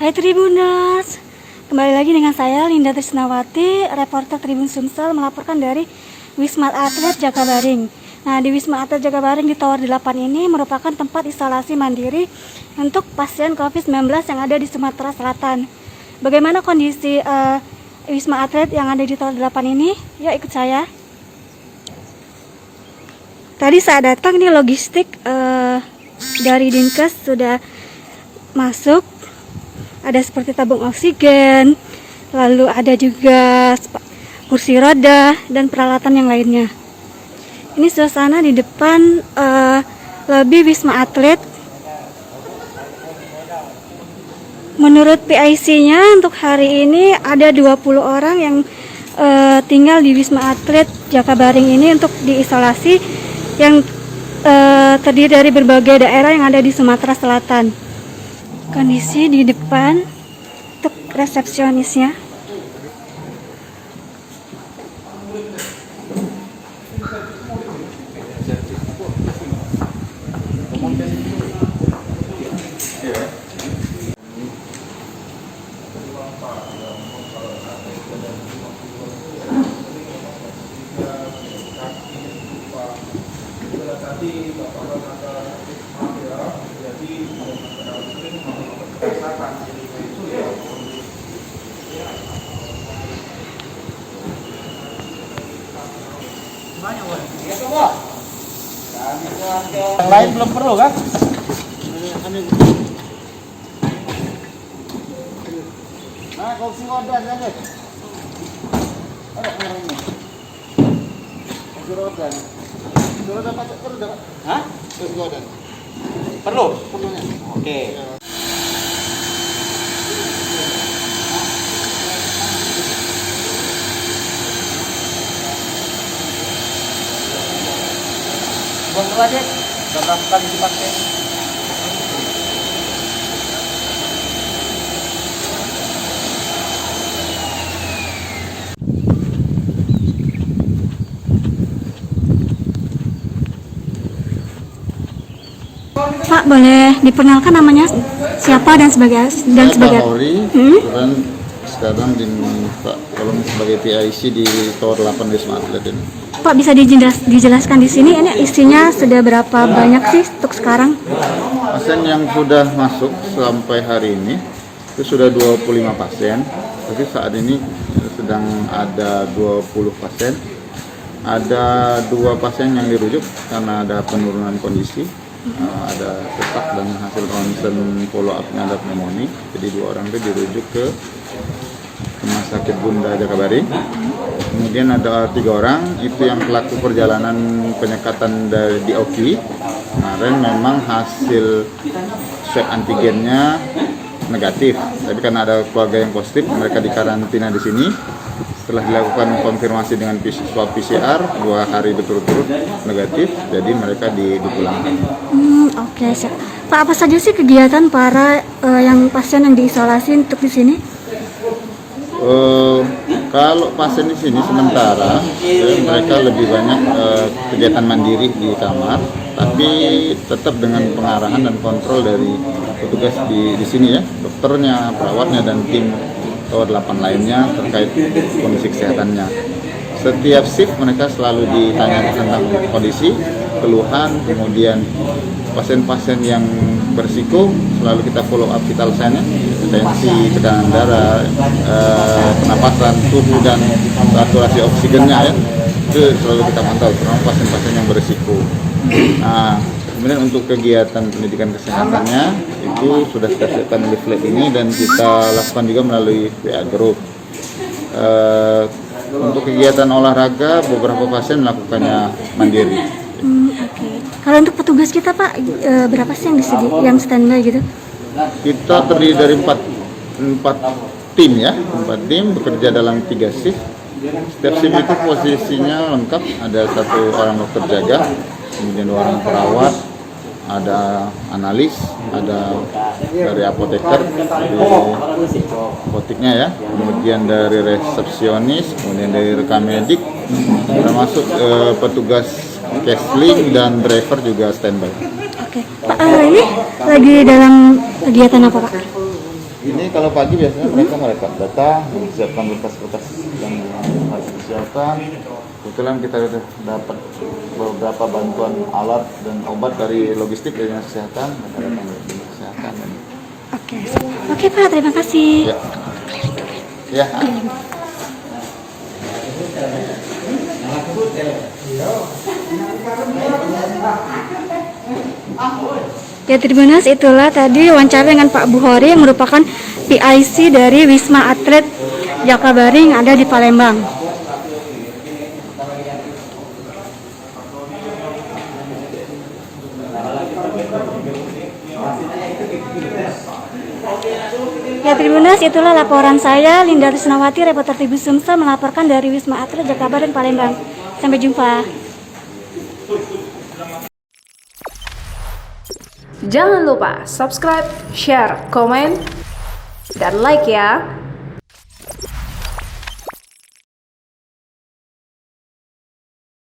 Hai Tribuners, kembali lagi dengan saya Linda Trisnawati, reporter Tribun Sumsel melaporkan dari Wisma Atlet Jakabaring. Nah, di Wisma Atlet Jakabaring di Tower 8 ini merupakan tempat isolasi mandiri untuk pasien COVID-19 yang ada di Sumatera Selatan. Bagaimana kondisi Wisma Atlet yang ada di Tower 8 ini? Yuk ikut saya. Tadi saat datang nih logistik dari Dinkes sudah masuk. Ada seperti tabung oksigen, lalu ada juga kursi roda dan peralatan yang lainnya. Ini suasana di depan lobi Wisma Atlet. Menurut PIC-nya untuk hari ini ada 20 orang yang tinggal di Wisma Atlet Jakabaring ini untuk diisolasi yang terdiri dari berbagai daerah yang ada di Sumatera Selatan. Kondisi di depan untuk resepsionisnya. Yang lain belum perlu kan? Nah, kursi roda aja. Ada ini. Kursi roda. Kursi roda pakai perlu enggak? Hah? Kursi roda. Perlu? Perlunya. Oke. Buang dulu aja, udah berapa kali dipakai. Pak, boleh diperkenalkan namanya siapa dan sebagainya? Kan sekarang tolong sebagai PIC di Tower 8 Wisma Atlet ini. Pak, bisa dijelaskan di sini ini isinya sudah berapa banyak sih untuk sekarang? Pasien yang sudah masuk sampai hari ini itu sudah 25 pasien, tapi saat ini sedang ada 20 pasien. Ada 2 pasien yang dirujuk karena ada penurunan kondisi, ada sesak dan hasil ronsen follow up-nya ada pneumonia. Jadi 2 orang itu dirujuk ke Rumah Sakit Bunda Jakabaring. Kemudian ada 3 orang itu yang pelaku perjalanan penyekatan dari DOQ. Kemarin memang hasil swab antigennya negatif, tapi karena ada keluarga yang positif, mereka dikarantina di sini. Setelah dilakukan konfirmasi dengan swab PCR 2 hari berturut-turut negatif, jadi mereka dipulangkan. Oke, siap. Pak, apa saja sih kegiatan para yang pasien yang diisolasi untuk di sini? Kalau pasien di sini sementara mereka lebih banyak kegiatan mandiri di kamar, tapi tetap dengan pengarahan dan kontrol dari petugas di sini ya, dokternya, perawatnya dan tim Tower 8 lainnya terkait kondisi kesehatannya. Setiap shift mereka selalu ditanya tentang kondisi, keluhan, kemudian pasien-pasien yang berisiko selalu kita follow up vital sign-nya, tensi, tekanan darah, pernapasan, suhu dan saturasi oksigennya ya, itu selalu kita pantau terutama pasien-pasien yang berisiko. Nah, kemudian untuk kegiatan pendidikan kesehatannya itu sudah kita siapkan leaflet ini dan kita lakukan juga melalui WA group. Untuk kegiatan olahraga beberapa pasien melakukannya mandiri. Oke. Kalau untuk petugas kita Pak, berapa sih yang standby gitu? Kita terdiri dari 4 tim ya, 4 tim bekerja dalam 3 shift. Setiap shift itu posisinya lengkap, ada 1 orang dokter jaga, kemudian 2 orang perawat, ada analis, ada dari apoteker, dari apoteknya ya, kemudian dari resepsionis, kemudian dari rekam medik, termasuk petugas cashlink dan driver juga standby. Oke, Pak, ini lagi dalam kegiatan apa Pak? Ini kalau pagi biasanya mereka merekap data, mempersiapkan berkas-berkas yang harus disiapkan. Kebetulan kita sudah dapat beberapa bantuan alat dan obat dari logistik dari Dinas Kesehatan, mereka datang dari Dinas Kesehatan. Oke. Oke Pak, terima kasih. Ya. Ya Tribuners, itulah tadi wawancara dengan Pak Buhori yang merupakan PIC dari Wisma Atlet Jakabaring ada di Palembang. Ya Tribuners, itulah laporan saya Linda Trisnawati, reporter Tribun Sumsel melaporkan dari Wisma Atlet Jakabaring Palembang. Sampai jumpa. Jangan lupa subscribe, share, komen, dan like ya.